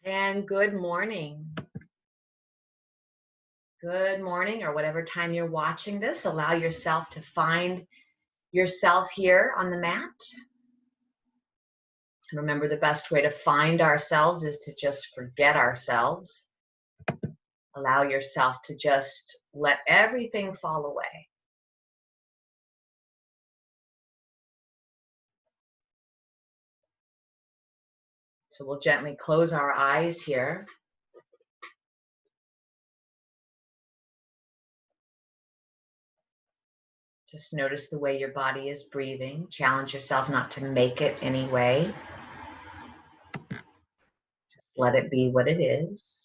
And good morning. Good morning, or whatever time you're watching this. Allow yourself to find yourself here on the mat. And remember, the best way to find ourselves is to just forget ourselves. Allow yourself to just let everything fall away. So we'll gently close our eyes here. Just notice the way your body is breathing. Challenge yourself not to make it anyway. Just let it be what it is.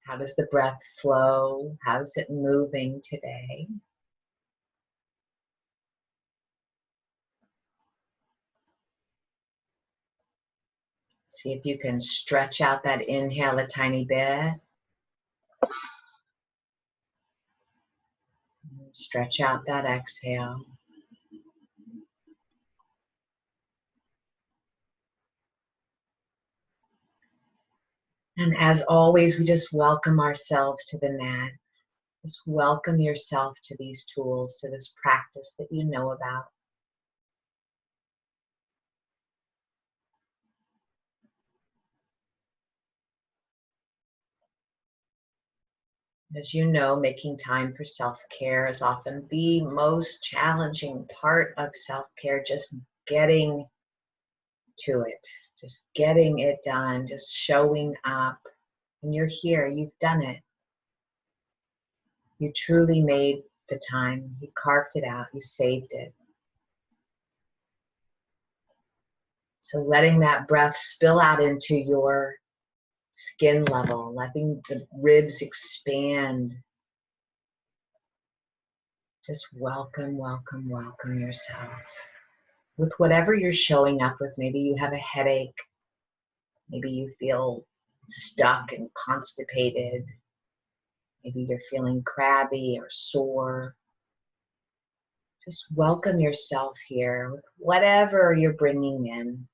How does the breath flow? How's it moving today? See if you can stretch out that inhale a tiny bit. Stretch out that exhale. And as always, we just welcome ourselves to the mat. Just welcome yourself to these tools, to this practice that you know about. As you know, making time for self-care is often the most challenging part of self-care, just getting to it, just getting it done, just showing up. And you're here, you've done it. You truly made the time, you carved it out, you saved it. So letting that breath spill out into your skin level, letting the ribs expand. Just welcome, welcome, welcome yourself. With whatever you're showing up with, maybe you have a headache, maybe you feel stuck and constipated, maybe you're feeling crabby or sore. Just welcome yourself here with whatever you're bringing in.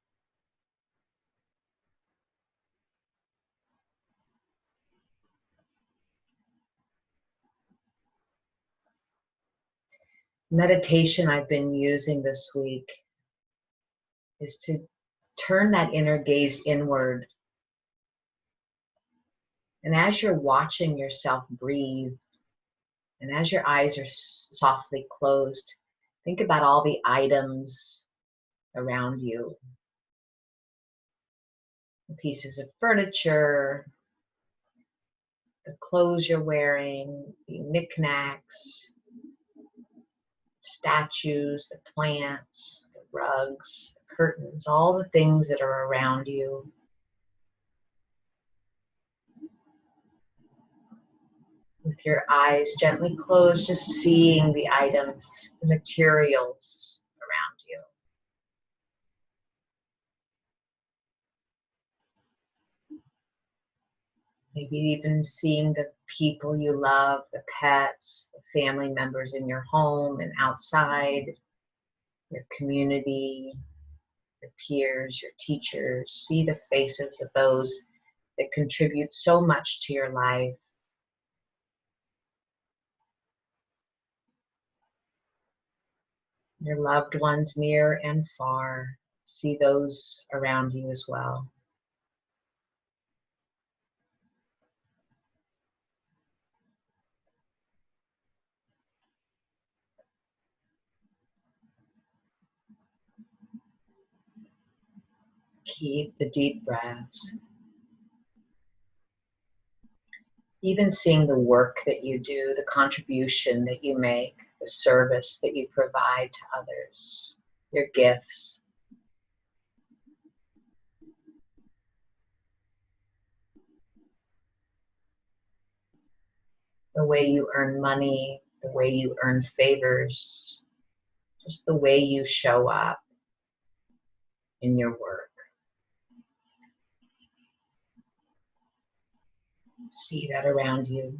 Meditation I've been using this week is to turn that inner gaze inward. And as you're watching yourself breathe, and as your eyes are softly closed, think about all the items around you. The pieces of furniture, the clothes you're wearing, the knickknacks, statues, the plants, the rugs, the curtains, all the things that are around you. With your eyes gently closed, just seeing the items, the materials around you. Maybe even seeing the people you love, the pets, the family members in your home and outside, your community, your peers, your teachers. See the faces of those that contribute so much to your life. Your loved ones near and far. See those around you as well. Keep the deep breaths. Even seeing the work that you do, the contribution that you make, the service that you provide to others, your gifts. The way you earn money, the way you earn favors, just the way you show up in your work. See that around you.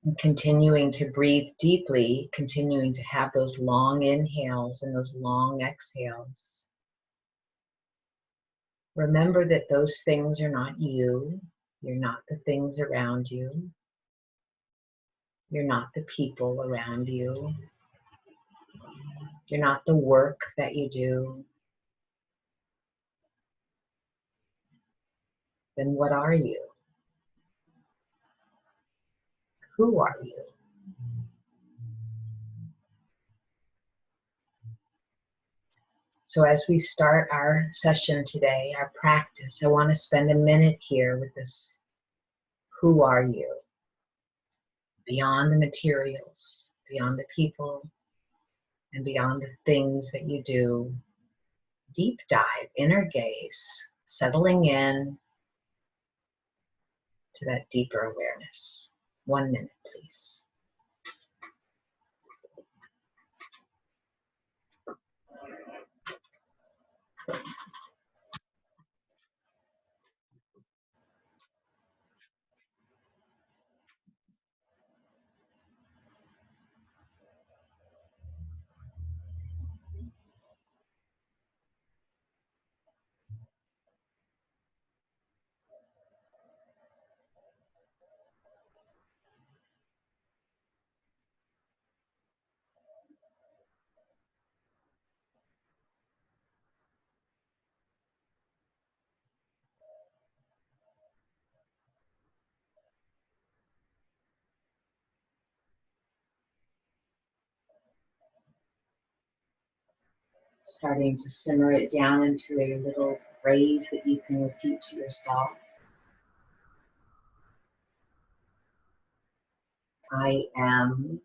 And continuing to breathe deeply, continuing to have those long inhales and those long exhales. Remember that those things are not you. You're not the things around you. You're not the people around you. You're not the work that you do. Then what are you? Who are you? So as we start our session today, our practice, I want to spend a minute here with this, who are you? Beyond the materials, beyond the people, and beyond the things that you do. Deep dive, inner gaze, settling in to that deeper awareness. 1 minute, please. Starting to simmer it down into a little phrase that you can repeat to yourself. I am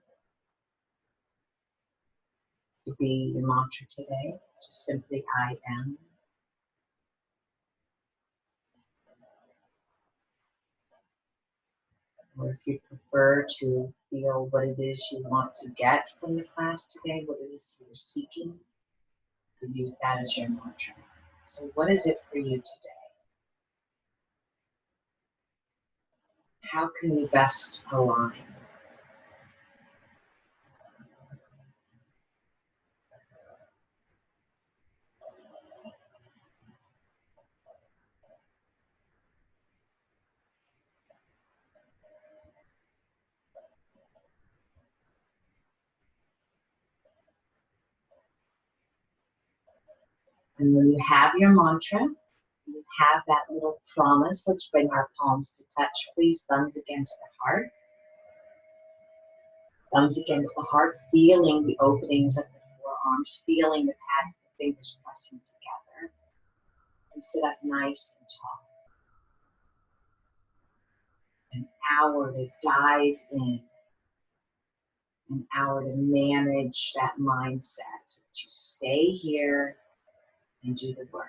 to be your mantra today. Just simply I am. Or if you prefer to feel what it is you want to get from the class today, what it is you're seeking, you could use that as your mantra. So what is it for you today? How can you best align? And when you have your mantra, you have that little promise. Let's bring our palms to touch, please. Thumbs against the heart. Thumbs against the heart, feeling the openings of the forearms, feeling the pads of the fingers pressing together. And sit up nice and tall. An hour to dive in. An hour to manage that mindset so that you stay here and do the work.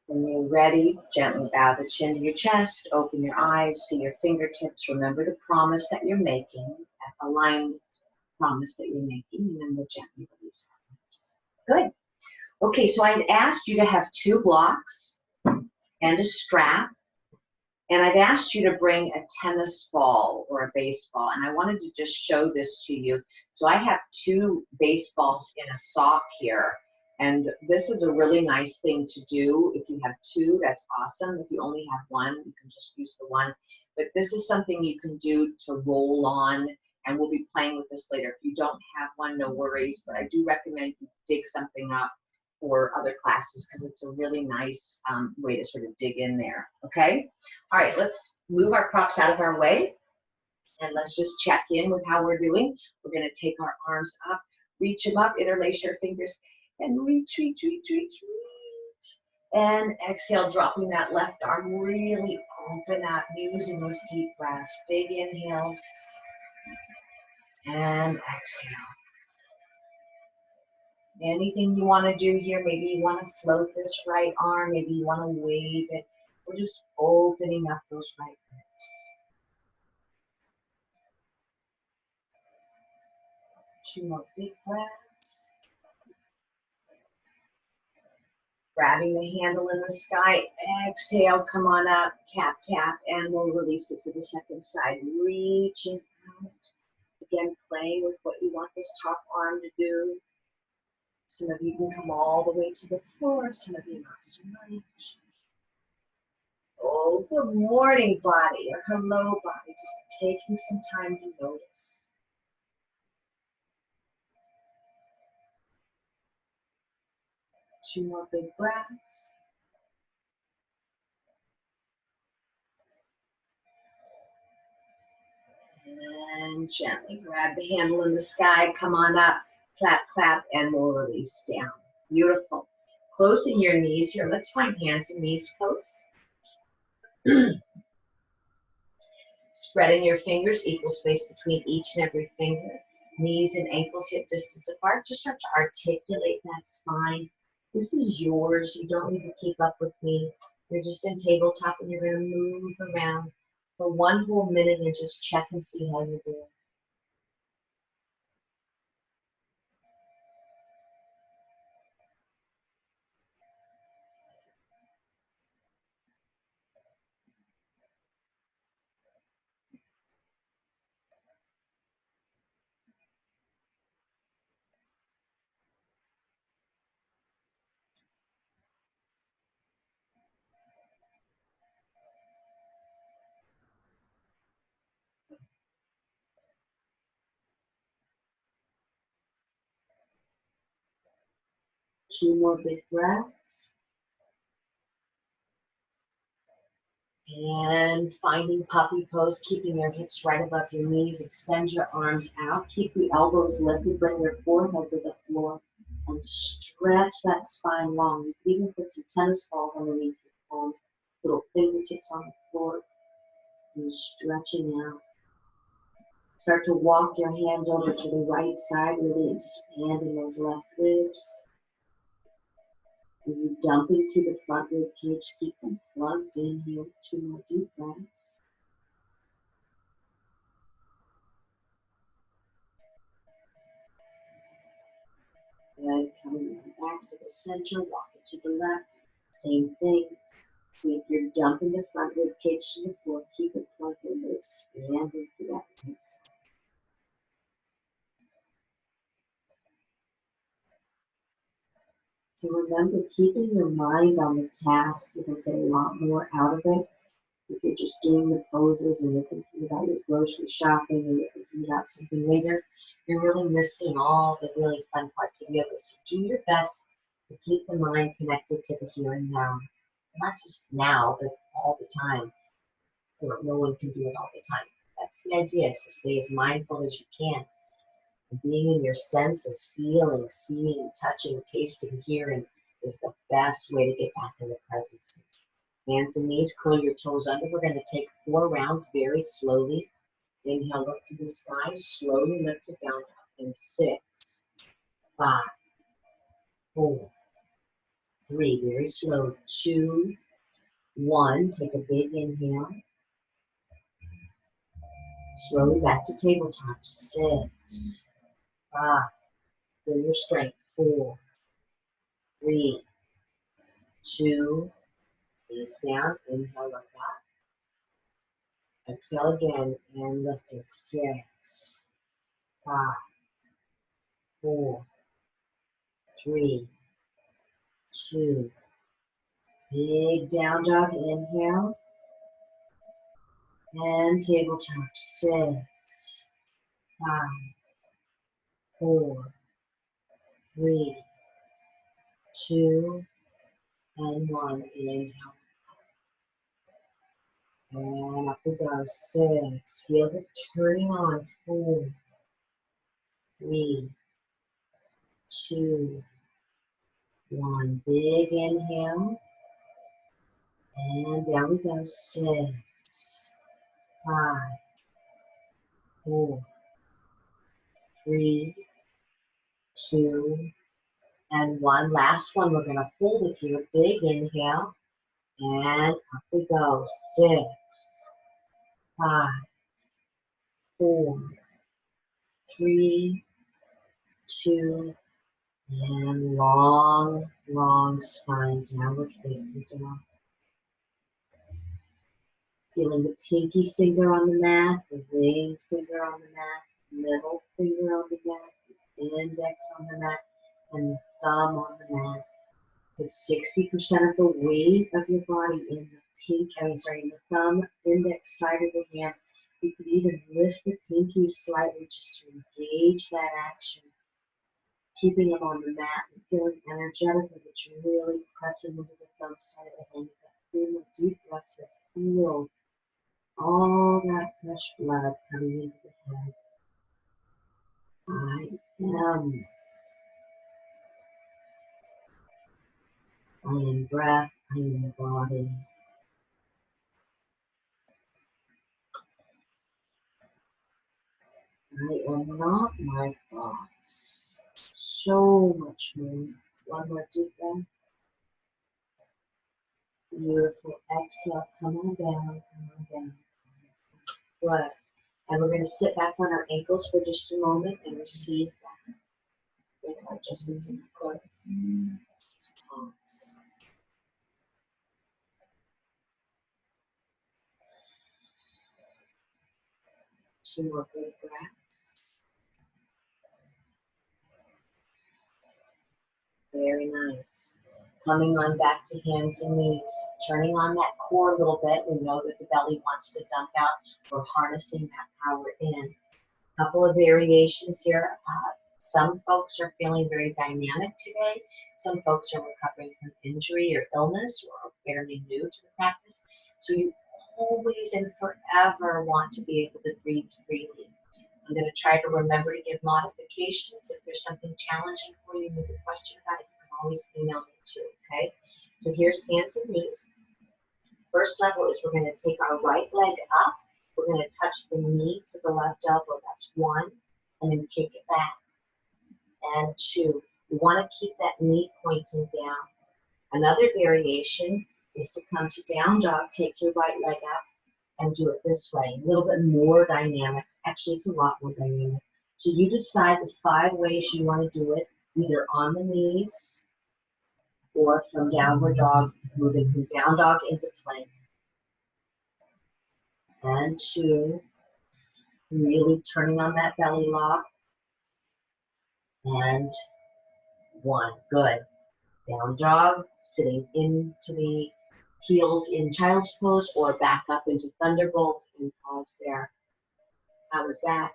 When you're ready, gently bow the chin to your chest, open your eyes, see your fingertips, remember the promise that you're making, that aligned promise that you're making, and then we'll gently release our lips. Good. Okay, so I had asked you to have 2 blocks and a strap, and I'd asked you to bring a tennis ball or a baseball, and I wanted to just show this to you. So I have 2 baseballs in a sock here. And this is a really nice thing to do. If you have 2, that's awesome. If you only have 1, you can just use the 1. But this is something you can do to roll on, and we'll be playing with this later. If you don't have one, no worries, but I do recommend you dig something up for other classes because it's a really nice way to sort of dig in there, okay? All right, let's move our props out of our way, and let's just check in with how we're doing. We're gonna take our arms up, reach them up, interlace your fingers, and reach, reach, reach, reach, reach. And exhale, dropping that left arm, really open up, using those deep breaths. Big inhales, and exhale. Anything you want to do here, maybe you want to float this right arm, maybe you want to wave it. We're just opening up those right ribs. 2 more big breaths. Grabbing the handle in the sky. Exhale, come on up. Tap, tap, and we'll release it to the second side. Reaching out. Again, playing with what you want this top arm to do. Some of you can come all the way to the floor. Some of you not so much. Oh, good morning, body, or hello, body. Just taking some time to notice. Two more big breaths. And gently grab the handle in the sky. Come on up. Clap, clap, and we'll release down. Beautiful. Closing your knees here. Let's find hands and knees close. Spreading your fingers, equal space between each and every finger. Knees and ankles hip distance apart. Just start to articulate that spine. This is yours. You don't need to keep up with me. You're just in tabletop and you're going to move around for 1 whole minute and just check and see how you're doing. Two more big breaths. And finding puppy pose, keeping your hips right above your knees. Extend your arms out. Keep the elbows lifted. Bring your forehead to the floor. And stretch that spine long. You can even put some tennis balls underneath your palms. Little fingertips on the floor. And stretching out. Start to walk your hands over to the right side. Really expanding those left ribs. And you dumping through the front rib cage. Keep them plugged in here. 2 more deep breaths. And coming back to the center, walk it to the left. Same thing. See if you're dumping the front rib cage to the floor. Keep it plugged in, but expanding through that right side. So remember, keeping your mind on the task, you're going to get a lot more out of it. If you're just doing the poses and you're thinking about your grocery shopping and you're thinking about something later, you're really missing all the really fun parts of yoga. So do your best to keep the mind connected to the here and now. Not just now, but all the time. No one can do it all the time. That's the idea, is to stay as mindful as you can. And being in your senses, feeling, seeing, touching, tasting, hearing is the best way to get back in the presence. Hands and knees, curl your toes under. We're going to take 4 rounds very slowly. Inhale, look to the sky, slowly lift it down. In 6, 5, 4, 3, very slow, 2, 1. Take a big inhale. Slowly back to tabletop. 6, 5. Feel your strength. 4, 3, 2. Knees down. Inhale, look up. Exhale again and lift it. 6, 5, 4, 3, 2. Big down dog. Inhale. And tabletop. 6, 5, 4, 3, 2, and 1. Inhale. And up we go. 6. Feel the turning on. 4, 3, 2, 1. Big inhale. And down we go. 6, 5, 4, 3, 2, and 1. Last one. We're going to hold it here. Big inhale. And up we go. 6, 5, 4, 3, 2, and long, long spine, downward facing dog. Feeling the pinky finger on the mat, the ring finger on the mat, middle finger on the mat, the index on the mat, and the thumb on the mat. Put 60% of the weight of your body in the thumb, index side of the hand. You could even lift the pinky slightly just to engage that action. Keeping them on the mat and feeling energetically that you're really pressing into the thumb side of the hand. Feel more deep breaths that feel all that fresh blood coming into the head. I am breath, I am body. I am not my thoughts. So much more. One more deep breath. Beautiful. Exhale. Come on down. Come on down. Good. And we're going to sit back on our ankles for just a moment and receive that. With our adjustments in the clothes. Just pause. Two more big breaths. Very nice. Coming on back to hands and knees. Turning on that core a little bit. We know that the belly wants to dump out. We're harnessing that power in. Couple of variations here. Some folks are feeling very dynamic today. Some folks are recovering from injury or illness or are fairly new to the practice. So you always and forever want to be able to breathe freely. I'm going to try to remember to give modifications. If there's something challenging for you, with a question about it, you can always email me too, okay? So here's hands and knees. First level is we're going to take our right leg up. We're going to touch the knee to the left elbow. That's 1. And then kick it back. And 2. We want to keep that knee pointing down. Another variation is to come to down dog, take your right leg up, and do it this way. A little bit more dynamic. Actually, it's a lot more dynamic. So you decide the 5 ways you want to do it, either on the knees or from downward dog, moving from down dog into plank. And 2, really turning on that belly lock. And 1, good. Down dog, sitting into the heels in child's pose or back up into thunderbolt and pause there. How was that?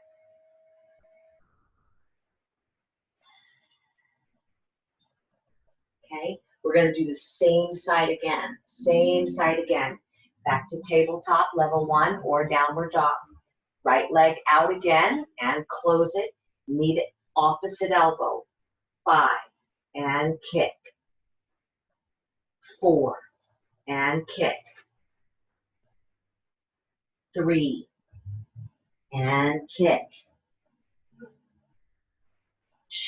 Okay, we're going to do the same side again. Same side again. Back to tabletop, level 1 or downward dog. Right leg out again and close it. Knee to opposite elbow. 5 and kick. 4 and kick. 3 and kick.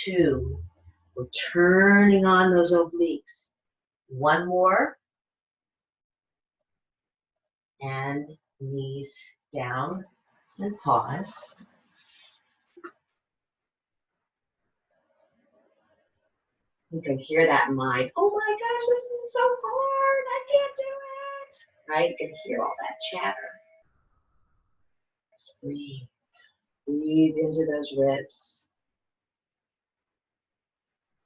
2. We're turning on those obliques. 1 more. And knees down and pause. You can hear that in mind. Oh my gosh, this is so hard. I can't do it. Right? You can hear all that chatter. Just breathe. Breathe into those ribs.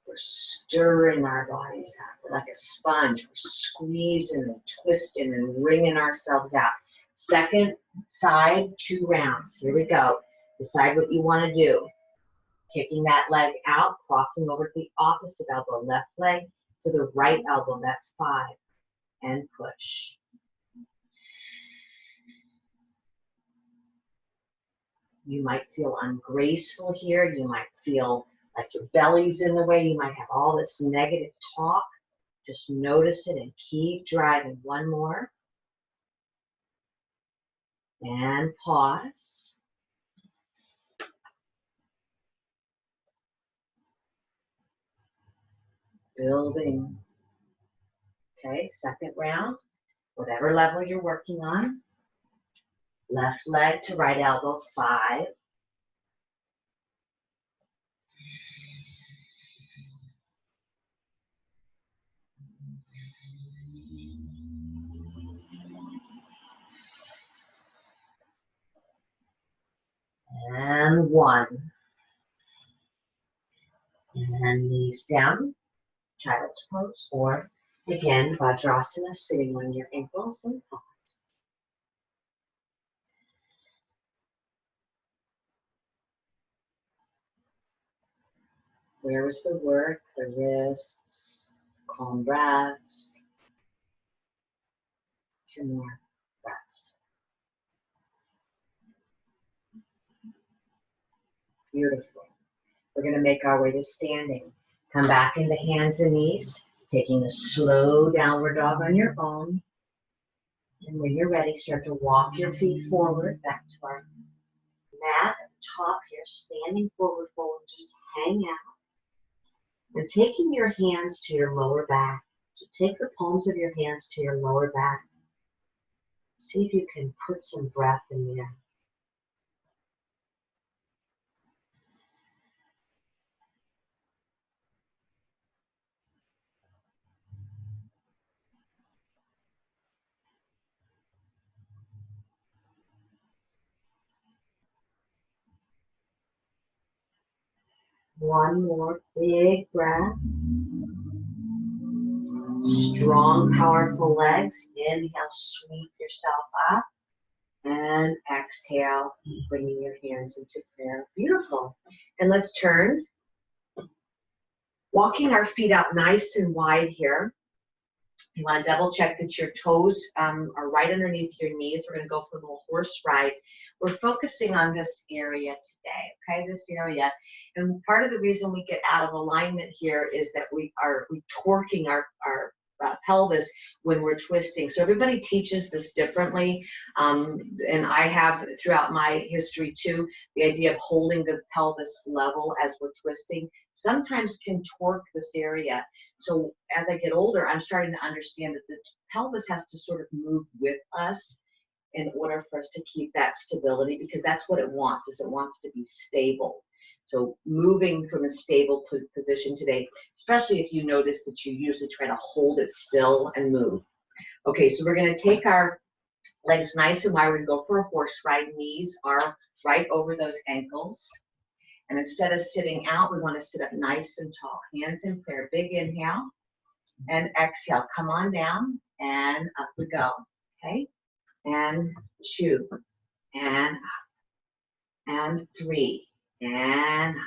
We're stirring our bodies up. We're like a sponge. We're squeezing and twisting and wringing ourselves out. Second side, 2 rounds. Here we go. Decide what you want to do. Kicking that leg out, crossing over to the opposite elbow. Left leg to the right elbow. That's 5. And push. You might feel ungraceful here. You might feel like your belly's in the way. You might have all this negative talk. Just notice it and keep driving. 1 more. And pause. Building. Okay, second round. Whatever level you're working on. Left leg to right elbow, 5. 1. And knees down, child's pose, or again, Vajrasana, sitting on your ankles and thighs. Where was the work? The wrists, calm breaths. 2 more breaths. Beautiful. We're going to make our way to standing. Come back into hands and knees, taking a slow downward dog on your own. And when you're ready, start to walk your feet forward back to our mat at the top here, standing forward, just hang out. And taking your hands to your lower back. So take the palms of your hands to your lower back. See if you can put some breath in there. One more big breath. Strong, powerful legs. Inhale, sweep yourself up. And exhale, bringing your hands into prayer. Beautiful. And let's turn. Walking our feet out nice and wide here. You want to double check that your toes are right underneath your knees. We're going to go for a little horse ride. We're focusing on this area today, okay? This area. And part of the reason we get out of alignment here is that we're torquing our pelvis when we're twisting. So everybody teaches this differently. And I have throughout my history too, the idea of holding the pelvis level as we're twisting sometimes can torque this area. So as I get older, I'm starting to understand that the pelvis has to sort of move with us in order for us to keep that stability, because that's what it wants, is it wants to be stable. So moving from a stable position today, especially if you notice that you usually try to hold it still and move. Okay, so we're going to take our legs nice and wide. We're going to go for a horse ride. Knees are right over those ankles. And instead of sitting out, we want to sit up nice and tall. Hands in prayer. Big inhale and exhale. Come on down and up we go. Okay? And 2 and up. And 3 and up.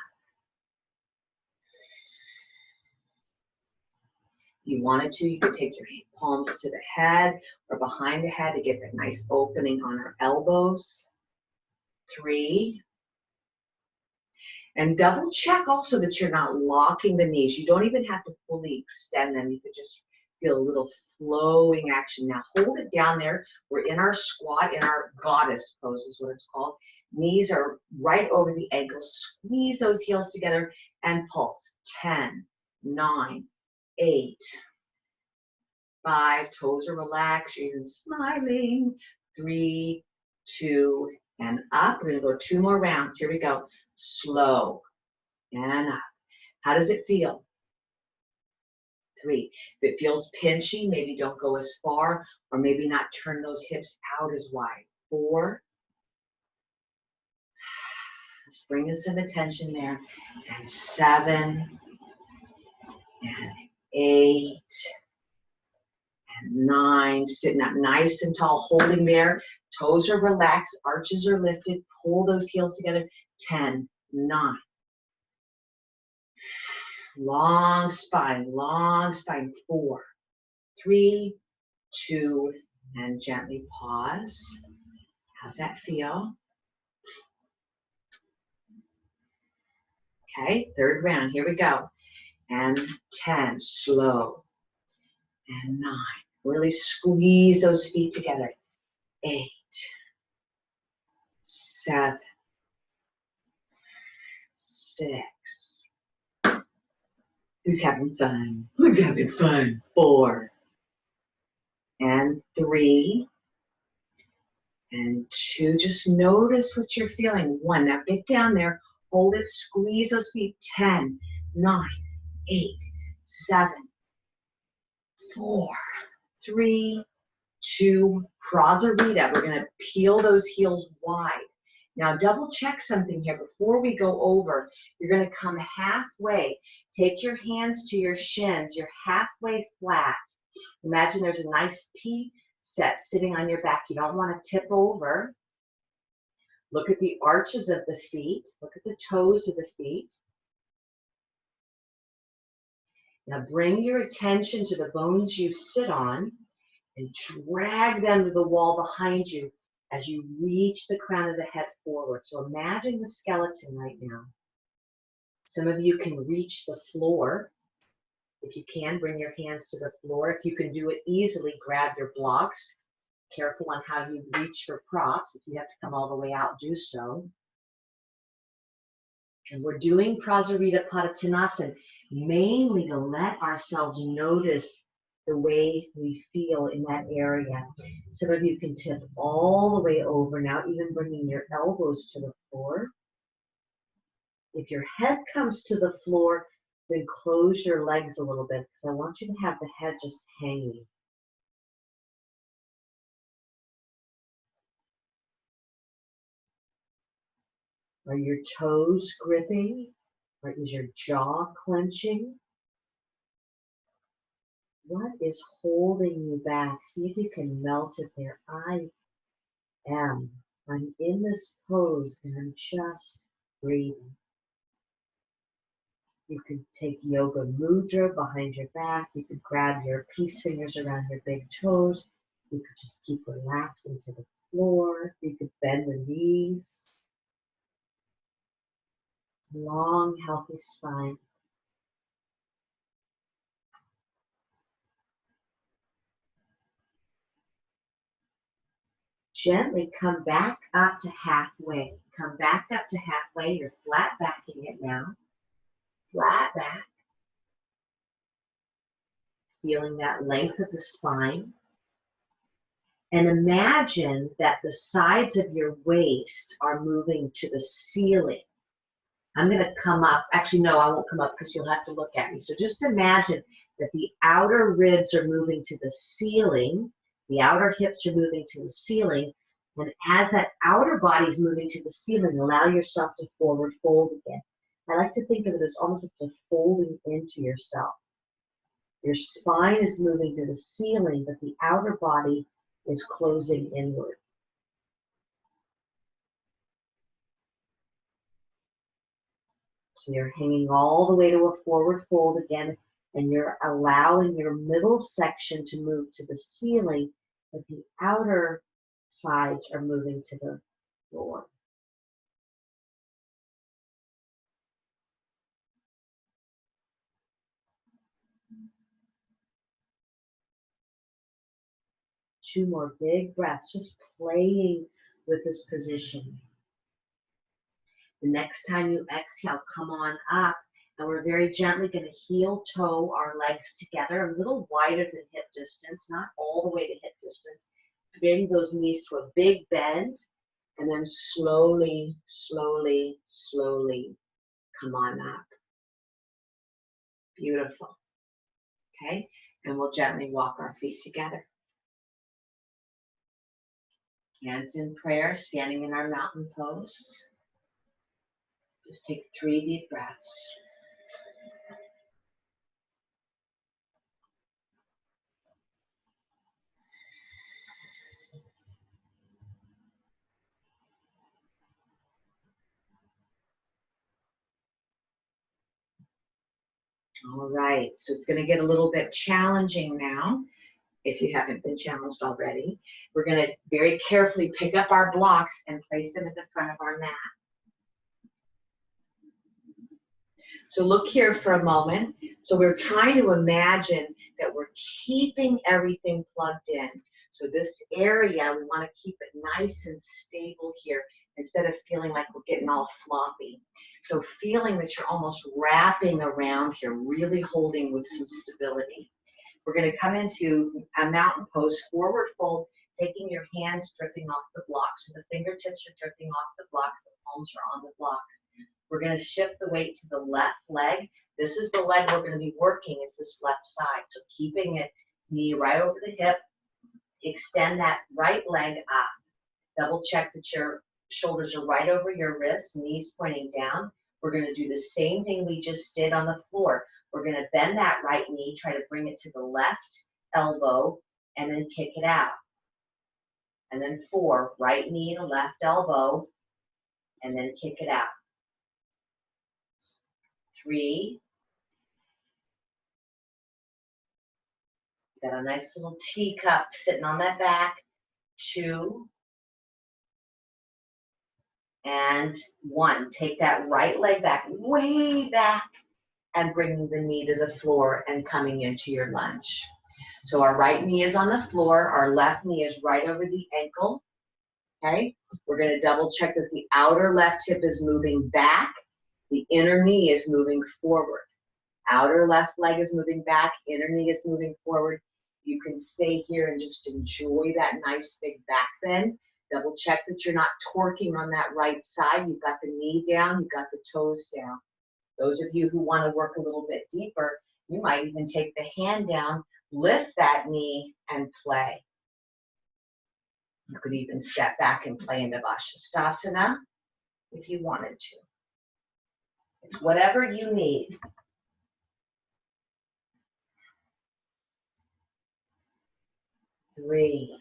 If you wanted to, you could take your palms to the head or behind the head to get that nice opening on our elbows. 3. And double check also that you're not locking the knees. You don't even have to fully extend them. You could just feel a little flowing action. Now hold it down there. We're in our squat, in our goddess pose is what it's called. Knees are right over the ankles. Squeeze those heels together and pulse. 10, 9, 8, 5. Toes are relaxed. You're even smiling. 3, 2, and up. We're going to go 2 more rounds. Here we go. Slow and up. How does it feel? 3. If it feels pinchy, maybe don't go as far, or maybe not turn those hips out as wide. 4. Just bring in some attention there. And 7. And 8. And 9. Sitting up nice and tall, holding there. Toes are relaxed, arches are lifted. Pull those heels together. 10, 9. Long spine, 4, 3, 2, and gently pause. How's that feel? Okay, 3rd round, here we go. And 10, slow. And 9, really squeeze those feet together. 8, 7, 6. Who's having fun? Who's having fun? 4. And 3. And 2. Just notice what you're feeling. 1. Now get down there. Hold it. Squeeze those feet. 10, 9, 8, 7, 4, 3, 2. Prasarita. We're going to peel those heels wide. Now double check something here before we go over. You're going to come halfway. Take your hands to your shins. You're halfway flat. Imagine there's a nice T set sitting on your back. You don't want to tip over. Look at the arches of the feet. Look at the toes of the feet. Now bring your attention to the bones you sit on and drag them to the wall behind you as you reach the crown of the head forward. So imagine the skeleton right now. Some of you can reach the floor. If you can, bring your hands to the floor. If you can do it easily, grab your blocks. Careful on how you reach for props. If you have to come all the way out, do so. And we're doing Prasarita Padottanasana mainly to let ourselves notice the way we feel in that area. Some of you can tip all the way over now, even bringing your elbows to the floor. If your head comes to the floor, then close your legs a little bit because I want you to have the head just hanging. Are your toes gripping? Or is your jaw clenching? What is holding you back? See if you can melt it there. I'm in this pose and I'm just breathing. You could take yoga mudra behind your back. You could grab your peace fingers around your big toes. You could just keep relaxing to the floor. You could bend the knees. Long, healthy spine. Gently come back up to halfway. Come back up to halfway. You're flat backing it now. Flat back. Feeling that length of the spine. And imagine that the sides of your waist are moving to the ceiling. I'm going to come up. Actually, no, I won't come up because you'll have to look at me. So just imagine that the outer ribs are moving to the ceiling. The outer hips are moving to the ceiling. And as that outer body is moving to the ceiling, allow yourself to forward fold again. I like to think of it as almost like you're folding into yourself. Your spine is moving to the ceiling, but the outer body is closing inward. So you're hanging all the way to a forward fold again, and you're allowing your middle section to move to the ceiling, but the outer sides are moving to the floor. Two more big breaths, just playing with this position. The next time you exhale, come on up, and we're very gently going to heel toe our legs together, a little wider than hip distance, not all the way to hip distance. Bring those knees to a big bend, and then slowly, slowly, slowly come on up. Beautiful. Okay, and we'll gently walk our feet together. Hands in prayer, standing in our mountain pose. Just take 3 deep breaths. All right, so it's going to get a little bit challenging now, if you haven't been challenged already. We're going to very carefully pick up our blocks and place them at the front of our mat. So look here for a moment. So we're trying to imagine that we're keeping everything plugged in. So this area, we want to keep it nice and stable here instead of feeling like we're getting all floppy. So feeling that you're almost wrapping around here, really holding with some stability. We're going to come into a mountain pose, forward fold, taking your hands dripping off the blocks. So the fingertips are dripping off the blocks, the palms are on the blocks. We're going to shift the weight to the left leg. This is the leg we're going to be working, is this left side. So keeping it, knee right over the hip, extend that right leg up. Double check that you're Shoulders are right over your wrists, knees pointing down. We're going to do the same thing we just did on the floor. We're going to bend that right knee, try to bring it to the left elbow, and then kick it out. And then 4, right knee to left elbow, and then kick it out. 3, got a nice little teacup sitting on that back. 2, and 1. Take that right leg back, way back, and bringing the knee to the floor and coming into your lunge. So our right knee is on the floor, our left knee is right over the ankle, okay? We're gonna double check that the outer left hip is moving back, the inner knee is moving forward. Outer left leg is moving back, inner knee is moving forward. You can stay here and just enjoy that nice big back bend. Double check that you're not torquing on that right side. You've got the knee down, you've got the toes down. Those of you who want to work a little bit deeper, you might even take the hand down, lift that knee, and play. You could even step back and play into Vashisthasana if you wanted to. It's whatever you need. 3.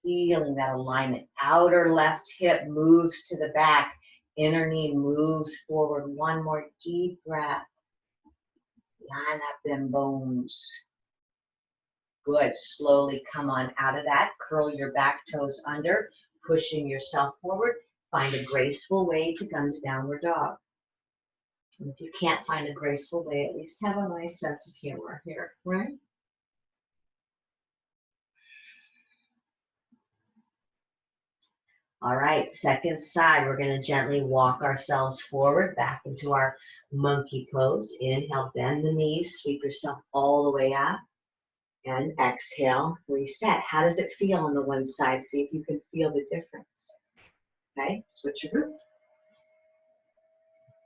Feeling that alignment. Outer left hip moves to the back. Inner knee moves forward. 1 more deep breath. Line up them bones. Good. Slowly come on out of that. Curl your back toes under, pushing yourself forward. Find a graceful way to come to downward dog. And if you can't find a graceful way, at least have a nice sense of humor here, right? All right, second side, we're going to gently walk ourselves forward back into our monkey pose. Inhale, bend the knees, sweep yourself all the way up. And exhale, reset. How does it feel on the one side? See if you can feel the difference. Okay, switch your group.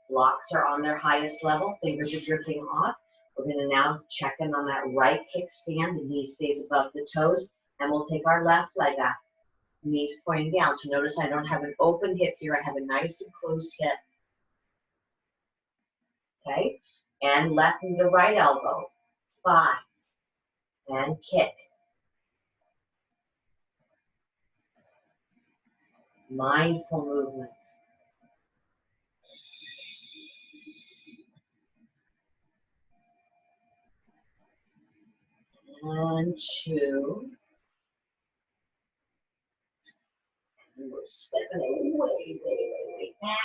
Blocks are on their highest level, fingers are drifting off. We're going to now check in on that right kickstand. The knee stays above the toes, and we'll take our left leg up. Knees pointing down. So notice I don't have an open hip here. I have a nice and closed hip. Okay, and left knee to right elbow. 5, and kick. Mindful movements. And 2. And we're stepping way back.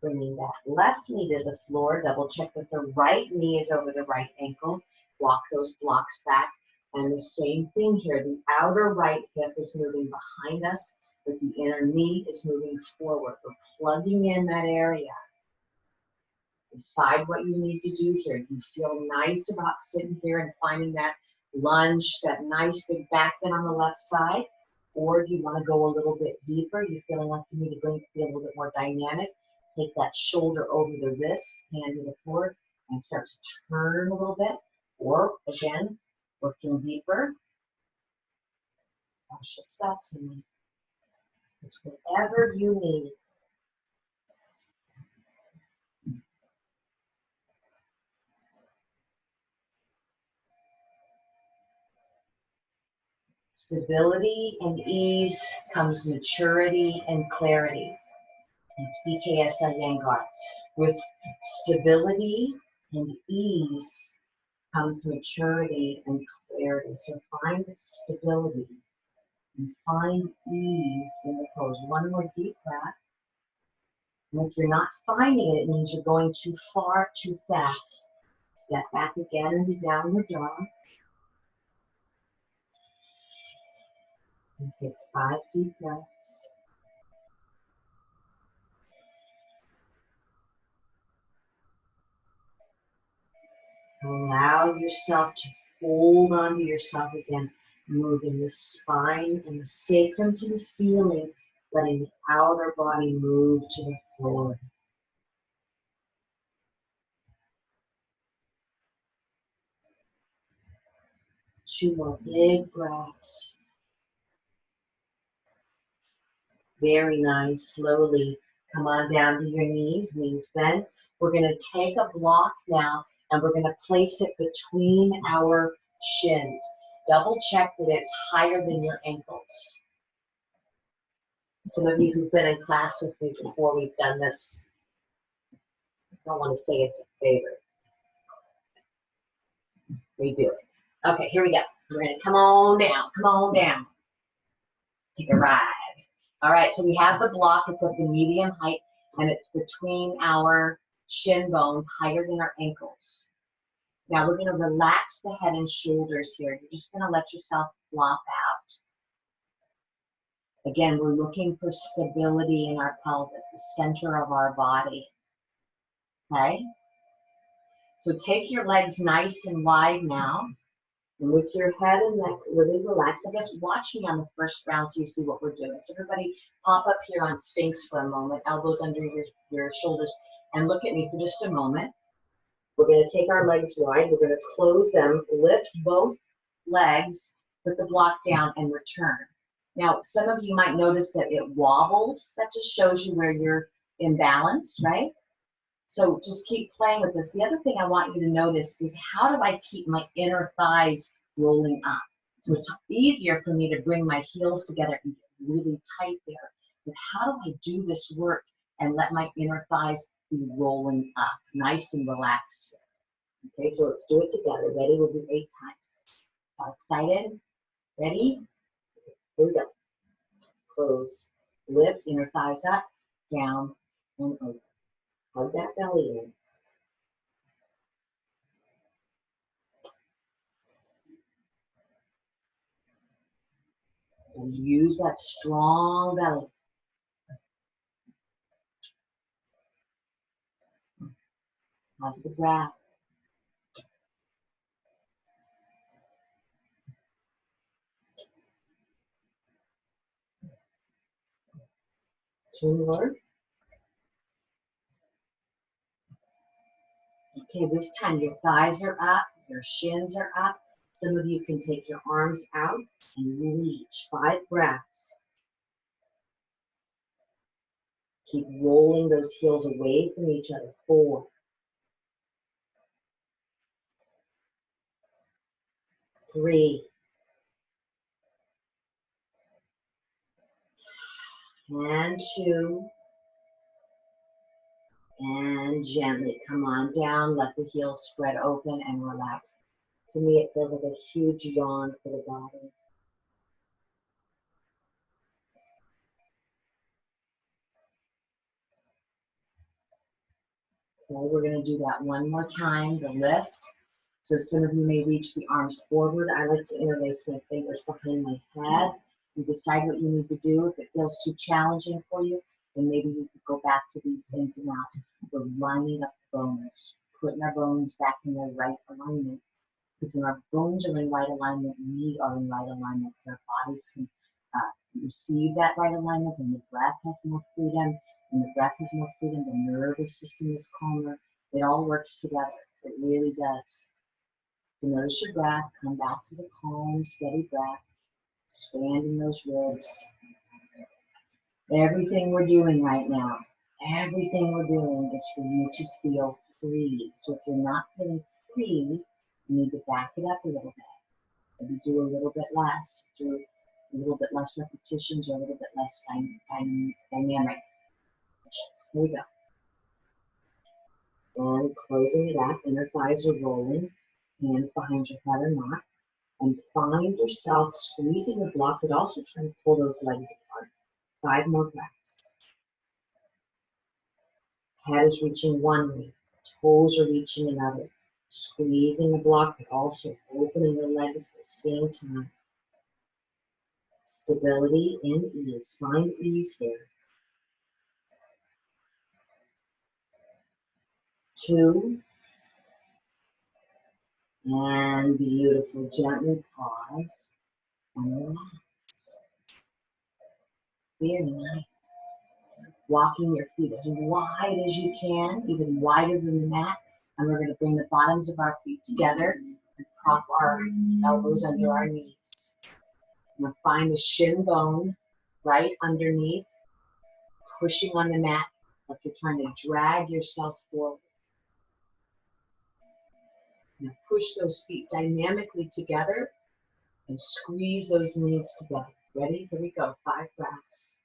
Bringing that left knee to the floor. Double check that the right knee is over the right ankle. Walk those blocks back. And the same thing here. The outer right hip is moving behind us, but the inner knee is moving forward. We're plugging in that area. Decide what you need to do here. You feel nice about sitting here and finding that lunge, that nice big back bend on the left side, or do you want to go a little bit deeper? You're feeling like you need to be a little bit more dynamic. Take that shoulder over the wrist, hand to the floor, and start to turn a little bit. Or again, working deeper. Vashisthasana. It's whatever you need. Stability and ease comes maturity and clarity. It's BKS Iyengar. With stability and ease comes maturity and clarity. So find stability and find ease in the pose. 1 more deep breath. And if you're not finding it, it means you're going too far, too fast. Step back again into downward dog. And take 5 deep breaths. Allow yourself to hold on to yourself again, moving the spine and the sacrum to the ceiling, letting the outer body move to the floor. Two more big breaths. Very nice. Slowly come on down to your knees, knees bent. We're going to take a block now and we're going to place it between our shins. Double check that it's higher than your ankles. Some of you who've been in class with me before, we've done this. I don't want to say it's a favorite. We do it. Okay, here we go. We're going to come on down. Come on down. Take a ride. All right, so we have the block. It's of the medium height, and it's between our shin bones, higher than our ankles. Now we're going to relax the head and shoulders here. You're just going to let yourself flop out. Again, we're looking for stability in our pelvis, the center of our body. Okay? So take your legs nice and wide now. And with your head and neck really relaxed, I guess watch me on the first round so you see what we're doing. So everybody pop up here on Sphinx for a moment, elbows under your shoulders, and look at me for just a moment. We're going to take our legs wide. We're going to close them, lift both legs, put the block down, and return. Now, some of you might notice that it wobbles. That just shows you where you're imbalanced, right? So just keep playing with this. The other thing I want you to notice is how do I keep my inner thighs rolling up? So it's easier for me to bring my heels together and get really tight there. But how do I do this work and let my inner thighs be rolling up, nice and relaxed here? Okay, so let's do it together. Ready? We'll do 8 times. All excited? Ready? Here we go. Close, lift, inner thighs up, down, and over. Hug that belly in. And use that strong belly. How's the breath? Two more. Okay, this time your thighs are up, your shins are up. Some of you can take your arms out and reach. 5 breaths. Keep rolling those heels away from each other. 4. 3. And 2. And gently come on down. Let the heels spread open and relax. To me, it feels like a huge yawn for the body. Okay, we're going to do that one more time, the lift. So some of you may reach the arms forward. I like to interlace my fingers behind my head. You decide what you need to do. If it feels too challenging for you, then maybe you could go back to these ins and outs. We're lining up the bones, putting our bones back in their right alignment. Because when our bones are in right alignment, we are in right alignment. So our bodies can receive that right alignment, and the breath has more freedom. When the breath has more freedom, the nervous system is calmer. It all works together. It really does. So notice your breath. Come back to the calm, steady breath. Expanding those ribs. Everything we're doing right now, everything we're doing is for you to feel free. So if you're not feeling free, you need to back it up a little bit. Maybe do a little bit less. Do a little bit less repetitions or a little bit less dynamic. Here we go. And closing it up, inner thighs are rolling, hands behind your head or not. And find yourself squeezing the block, but also trying to pull those legs apart. 5 more breaths. Head is reaching one way, toes are reaching another. Squeezing the block, but also opening the legs at the same time. Stability and ease. Find ease here. 2. And beautiful. Gently pause and relax. Very nice. Walking your feet as wide as you can, even wider than the mat. And we're going to bring the bottoms of our feet together and prop our elbows under our knees. I'm going to find the shin bone right underneath pushing on the mat, like you're trying to drag yourself forward. Now push those feet dynamically together and squeeze those knees together. Ready? Here we go. 5 breaths.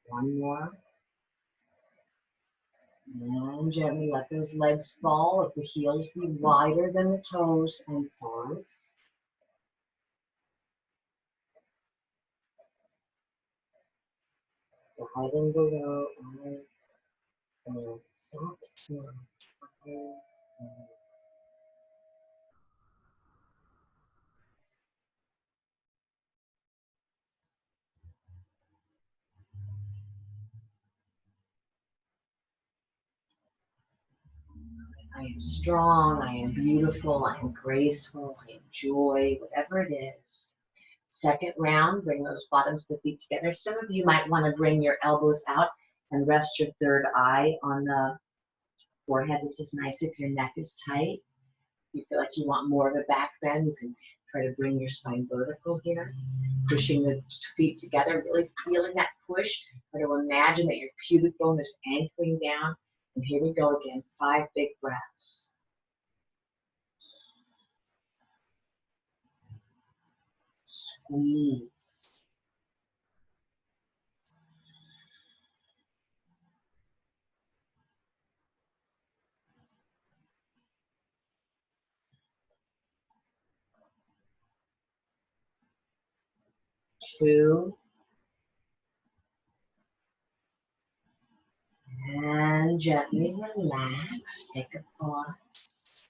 One more. And gently let those legs fall. Let the heels be wider than the toes and pause. Diving below and soft down. I am strong, I am beautiful, I am graceful, I enjoy whatever it is. Second round, bring those bottoms of the feet together. Some of you might want to bring your elbows out and rest your third eye on the forehead. This is nice if your neck is tight. If you feel like you want more of a back bend, you can try to bring your spine vertical here. Pushing the feet together, really feeling that push. Try to imagine that your pubic bone is anchoring down. And here we go again, 5 big breaths. Squeeze. Two. And gently relax. Take a pause.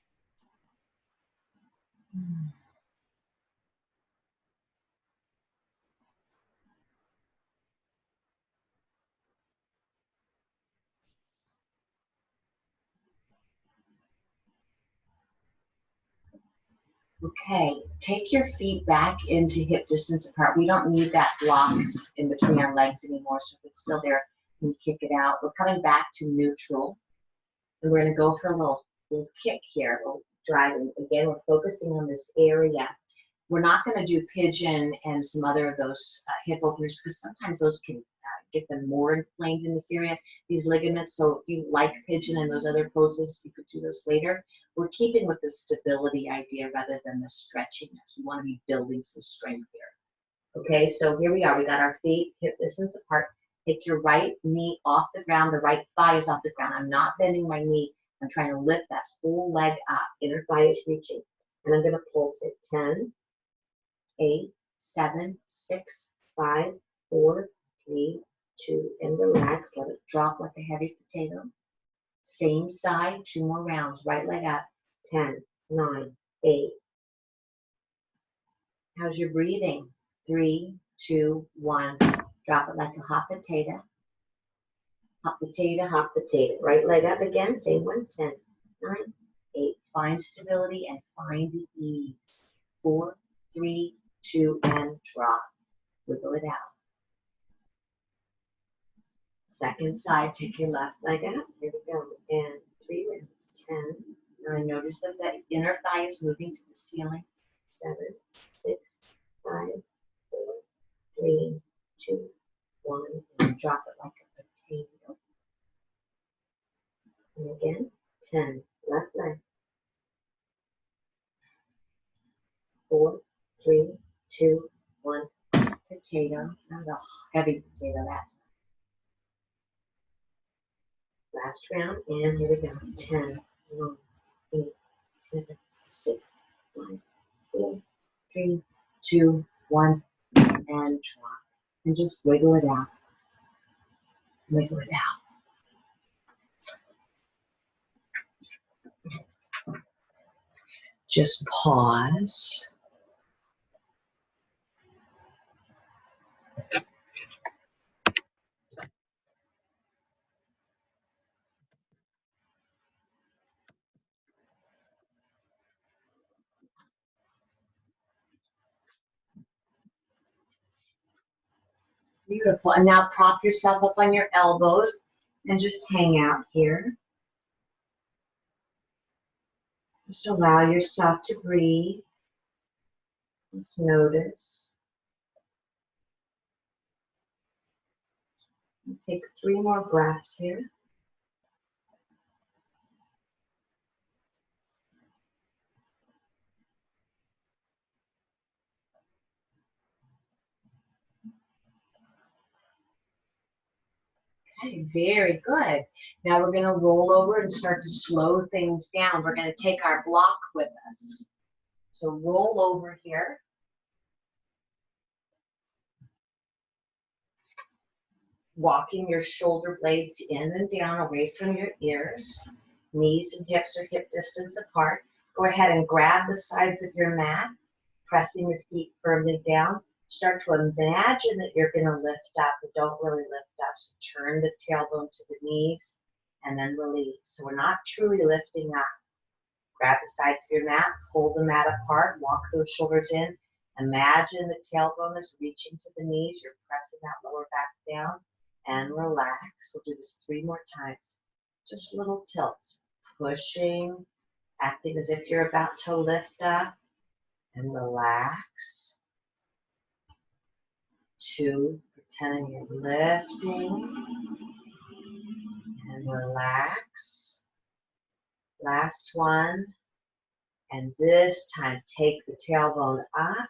Okay, take your feet back into hip distance apart. We don't need that block in between our legs anymore, so if it's still there, you can kick it out. We're coming back to neutral, and we're going to go for a little kick here, a little driving. Again, we're focusing on this area. We're not going to do pigeon and some other of those hip openers because sometimes those can get them more inflamed in this area, these ligaments. So if you like pigeon and those other poses, you could do those later. We're keeping with the stability idea rather than the stretchiness. We want to be building some strength here. Okay, so here we are. We got our feet hip distance apart. Take your right knee off the ground. The right thigh is off the ground. I'm not bending my knee. I'm trying to lift that whole leg up. Inner thigh is reaching. And I'm going to pulse it. 10, 8, 7, 6, 5, 4, 3, 2, and relax. Let it drop like a heavy potato. Same side, 2 more rounds. Right leg up. 10, 9, 8. How's your breathing? 3, 2, 1. Drop it like a hot potato. Hot potato, hot potato. Right leg up again. Same one. 10, 9, 8. Find stability and find the ease. 4, 3, 2, and drop. Wiggle it out. Second side, take your left leg up. Here we go. And 3 rounds. 10. Now notice that the inner thigh is moving to the ceiling. 7, 6, 5, 4, 3, 2, 1. And drop it like a potato. And again, 10. Left leg. 4, 3, 2, 1. Potato. That was a heavy potato that time. Last round, and here we go. 10, 9, 8, 7, 6, 5, 4, 3, 2, 1, and drop. And just wiggle it out. Wiggle it out. Just pause. Beautiful. And now prop yourself up on your elbows and just hang out here. Just allow yourself to breathe. Just notice. Take 3 more breaths here. Okay, very good. Now we're going to roll over and start to slow things down. We're going to take our block with us. So roll over here. Walking your shoulder blades in and down away from your ears. Knees and hips are hip distance apart. Go ahead and grab the sides of your mat, pressing your feet firmly down. Start to imagine that you're going to lift up, but don't really lift up. So turn the tailbone to the knees and then release. So we're not truly lifting up. Grab the sides of your mat, pull the mat apart, walk those shoulders in. Imagine the tailbone is reaching to the knees. You're pressing that lower back down and relax. We'll do this 3 more times. Just little tilts, pushing, acting as if you're about to lift up and relax. 2, pretending you're lifting and relax. Last one. And this time, take the tailbone up,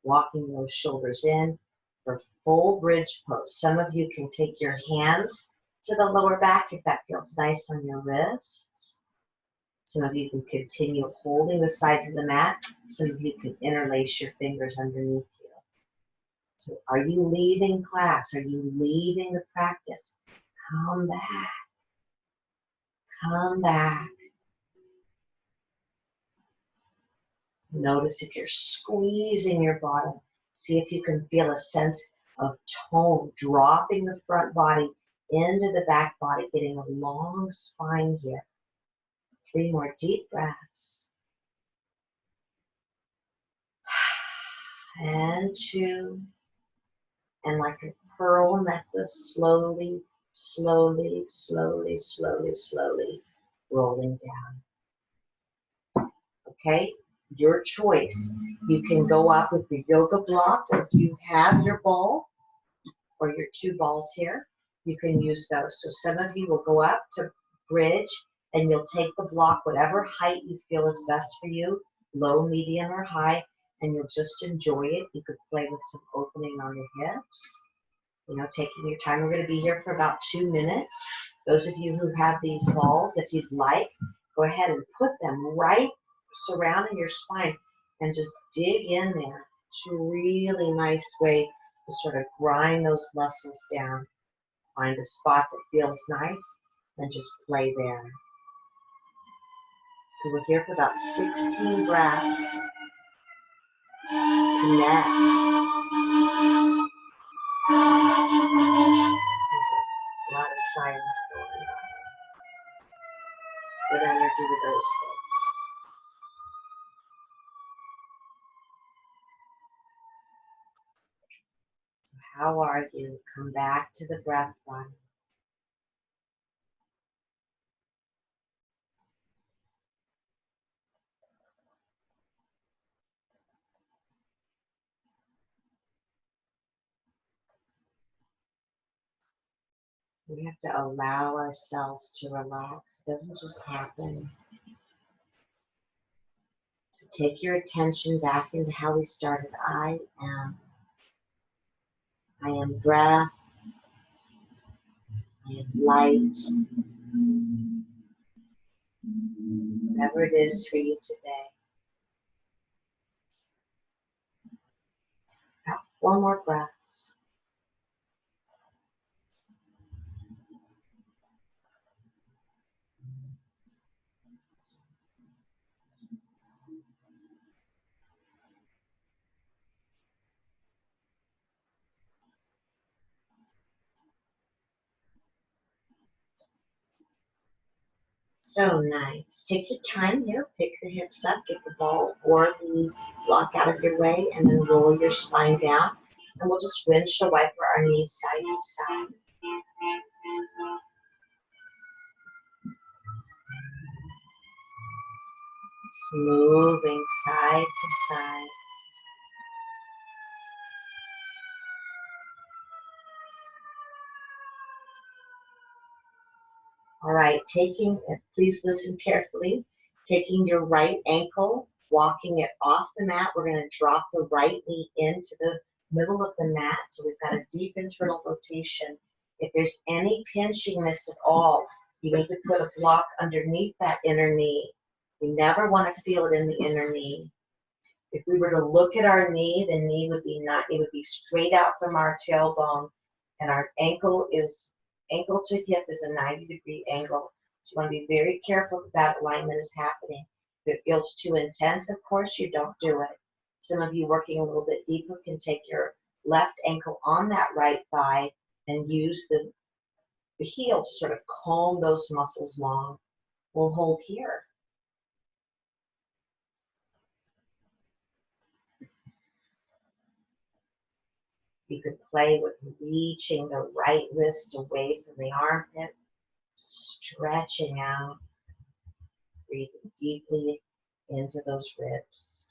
walking those shoulders in for full bridge pose. Some of you can take your hands to the lower back if that feels nice on your wrists. Some of you can continue holding the sides of the mat. Some of you can interlace your fingers underneath you. So are you leaving class? Are you leaving the practice? Come back. Come back. Notice if you're squeezing your bottom. See if you can feel a sense of tone, dropping the front body into the back body, getting a long spine here. 3 more deep breaths. And 2. And like a pearl necklace, slowly, slowly, slowly, slowly, slowly rolling down. Okay? Your choice. You can go up with the yoga block, or if you have your ball or your 2 balls here, you can use those. So some of you will go up to bridge and you'll take the block, whatever height you feel is best for you, low, medium, or high, and you'll just enjoy it. You could play with some opening on the hips, you know, taking your time. We're going to be here for about 2 minutes. Those of you who have these balls, if you'd like, go ahead and put them right surrounding your spine and just dig in there. It's a really nice way to sort of grind those muscles down. Find a spot that feels nice and just play there. So we're here for about 16 breaths. Connect. There's a lot of silence going on. Good energy to those folks. So how are you? Come back to the breath body. We have to allow ourselves to relax. It doesn't just happen. So take your attention back into how we started. I am breath. I am light. Whatever it is for you today. About 4 more breaths. So nice. Take your time here. Pick the hips up. Get the ball or the block out of your way, and then roll your spine down. And we'll just windshield wiper our knees side to side. Just moving side to side. All right, please listen carefully. Taking your right ankle, walking it off the mat. We're going to drop the right knee into the middle of the mat. So we've got a deep internal rotation. If there's any pinchingness at all, you need to put a block underneath that inner knee. We never want to feel it in the inner knee. If we were to look at our knee, the knee would be it would be straight out from our tailbone, and our ankle to hip is a 90-degree angle. So you want to be very careful that that alignment is happening. If it feels too intense, of course, you don't do it. Some of you working a little bit deeper can take your left ankle on that right thigh and use the heel to sort of comb those muscles long. We'll hold here. You could play with reaching the right wrist away from the armpit, stretching out, breathing deeply into those ribs.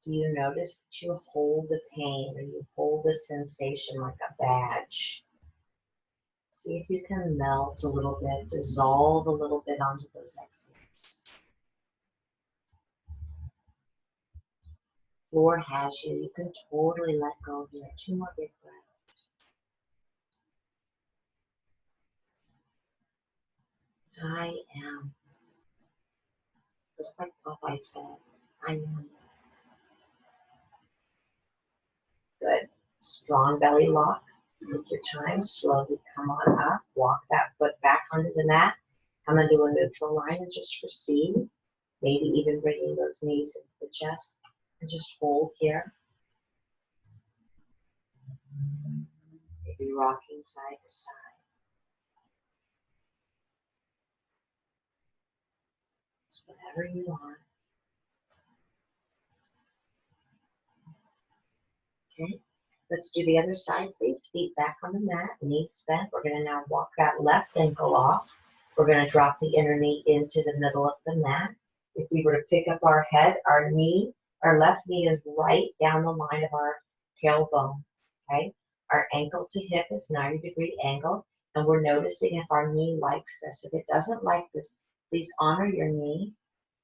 Do you notice that you hold the pain or you hold the sensation like a badge? See if you can melt a little bit, dissolve a little bit onto those exhales. Floor has you. You can totally let go here. 2 more big breaths. I am. Just like Popeye said, I am. Good. Strong belly lock. Take your time. Slowly come on up. Walk that foot back onto the mat. Come into a neutral line and just receive. Maybe even bringing those knees into the chest. And just hold here. Maybe rocking side to side. Just whatever you want. Okay. Let's do the other side, please. Feet back on the mat, knees bent. We're going to now walk that left ankle off. We're going to drop the inner knee into the middle of the mat. If we were to pick up our head, our left knee is right down the line of our tailbone. Okay. Our ankle to hip is 90-degree angle. And we're noticing if our knee likes this. If it doesn't like this, please honor your knee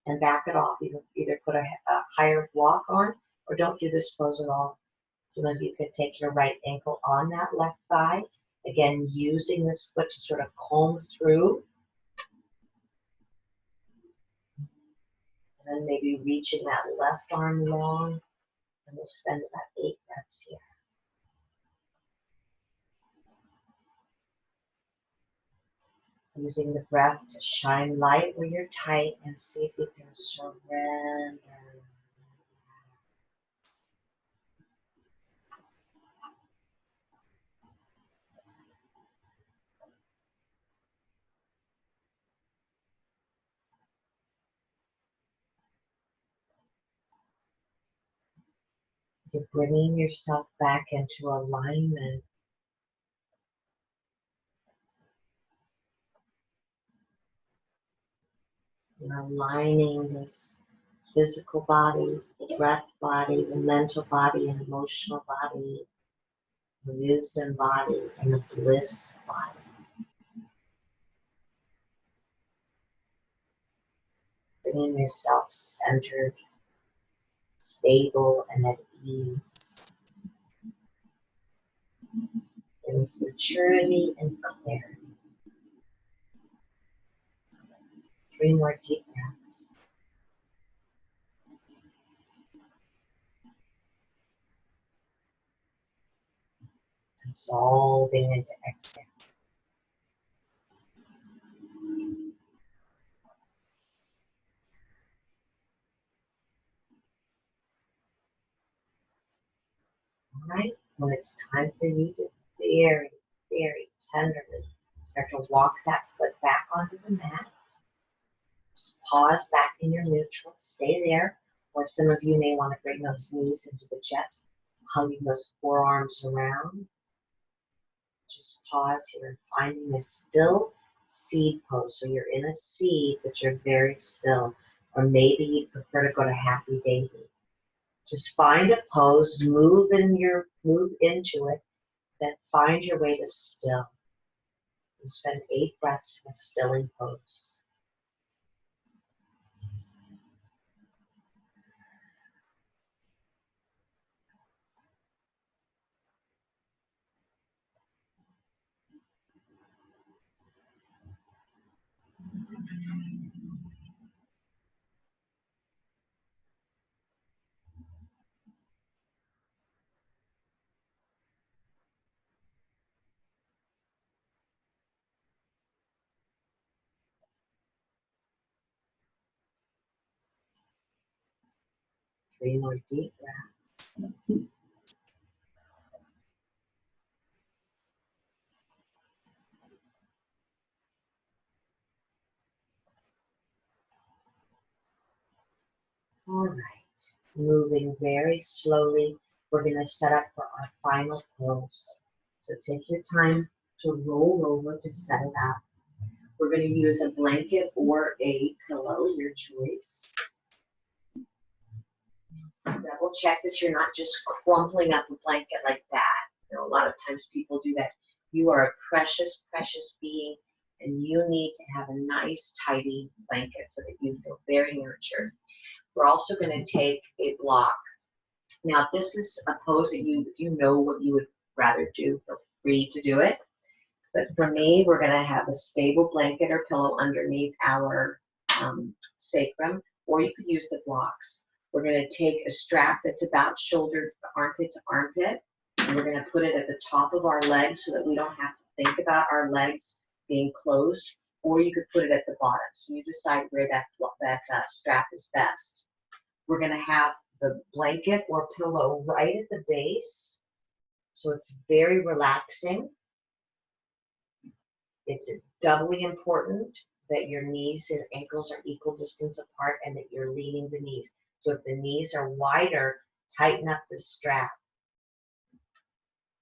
and back it off. Either put a higher block on or don't do this pose at all. Some of you could take your right ankle on that left thigh. Again, using this foot to sort of comb through. And then maybe reaching that left arm long. And we'll spend about 8 breaths here. Using the breath to shine light where you're tight and see if you can surrender. You're bringing yourself back into alignment. You're aligning this physical bodies, the breath body, the mental body, and emotional body, the wisdom body, and the bliss body. Bringing yourself centered, stable, and at ease. In this maturity and clarity. 3 more deep breaths. Dissolving into exhale. right? When it's time for you to very, very tenderly start to walk that foot back onto the mat, just pause back in your neutral, stay there, or some of you may want to bring those knees into the chest, hugging those forearms around. Just pause here and finding a still seed pose. So you're in a seed, but you're very still. Or maybe you prefer to go to happy baby. Just find a pose, move into it, then find your way to still. You spend 8 breaths in a stilling pose. Three more deep breaths. All right. Moving very slowly, we're going to set up for our final pose. So take your time to roll over to set it up. We're going to use a blanket or a pillow, your choice. Double check that you're not just crumpling up a blanket like that. You know, a lot of times people do that. You are a precious, precious being, and you need to have a nice, tidy blanket so that you feel very nurtured. We're also going to take a block. Now, if this is a pose that if you know what you would rather do, feel free to do it. But for me, we're going to have a stable blanket or pillow underneath our sacrum, or you could use the blocks. We're going to take a strap that's about shoulder, armpit to armpit, and we're going to put it at the top of our legs so that we don't have to think about our legs being closed, or you could put it at the bottom. So you decide where that strap is best. We're going to have the blanket or pillow right at the base, so it's very relaxing. It's doubly important that your knees and ankles are equal distance apart and that you're leaning the knees. So if the knees are wider, tighten up the strap.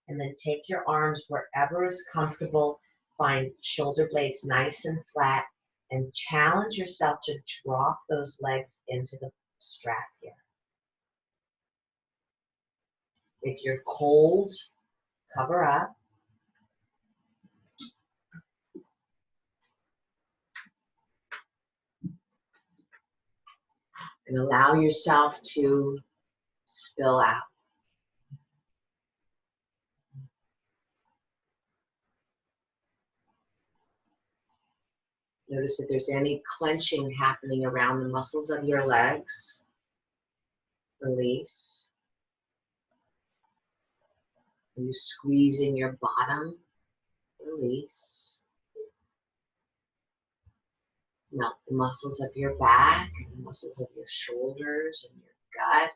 And then take your arms wherever is comfortable. Find shoulder blades nice and flat and challenge yourself to drop those legs into the strap here. If you're cold, cover up. And allow yourself to spill out. Notice if there's any clenching happening around the muscles of your legs. Release. Are you squeezing your bottom? Release. Melt the muscles of your back and the muscles of your shoulders and your gut.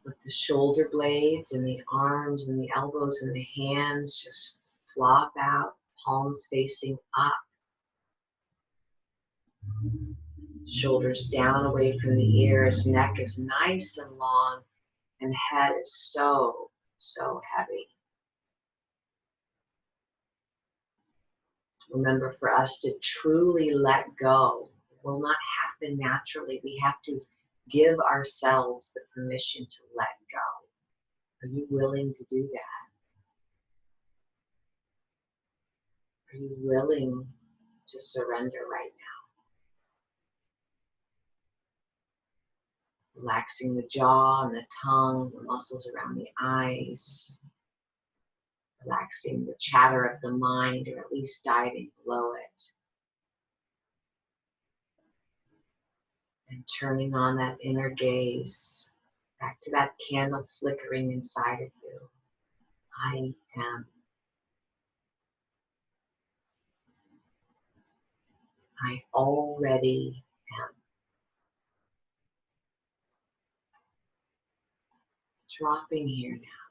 Let the shoulder blades and the arms and the elbows and the hands just flop out, palms facing up. Shoulders down away from the ears, neck is nice and long, and head is so, so heavy. Remember, for us to truly let go, it will not happen naturally. We have to give ourselves the permission to let go. Are you willing to do that? Are you willing to surrender right now? Relaxing the jaw and the tongue, the muscles around the eyes. Relaxing the chatter of the mind, or at least diving below it. And turning on that inner gaze, back to that candle flickering inside of you. I am. I already am. dropping here now.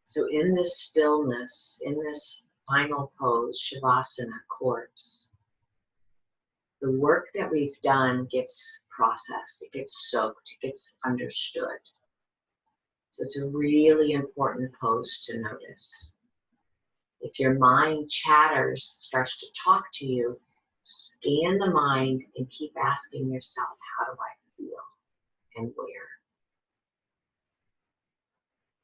So in this stillness, in this final pose, Shavasana, corpse, the work that we've done gets processed, it gets soaked, it gets understood. So it's a really important pose to notice. If your mind chatters, starts to talk to you, scan the mind and keep asking yourself, how do I feel and where?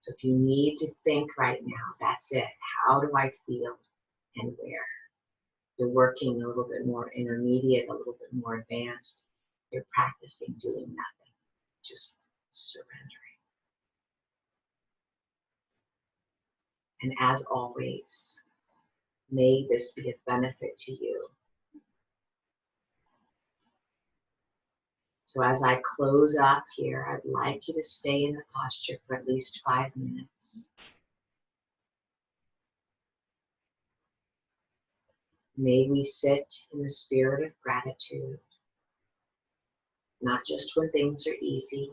So if you need to think right now, that's it. How do I feel and where? You're working a little bit more intermediate, a little bit more advanced. You're practicing doing nothing, just surrendering. And as always, may this be a benefit to you. So as I close up here, I'd like you to stay in the posture for at least 5 minutes. May we sit in the spirit of gratitude, not just when things are easy,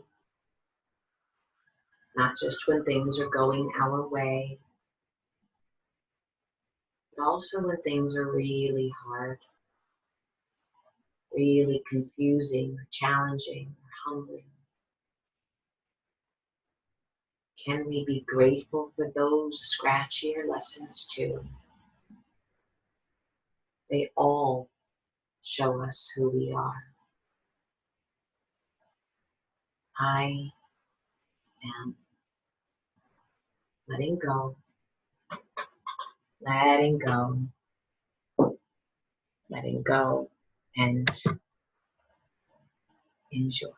not just when things are going our way, but also when things are really hard, really confusing or challenging or humbling. Can we be grateful for those scratchier lessons too? They all show us who we are. I am letting go, letting go, letting go, and enjoy.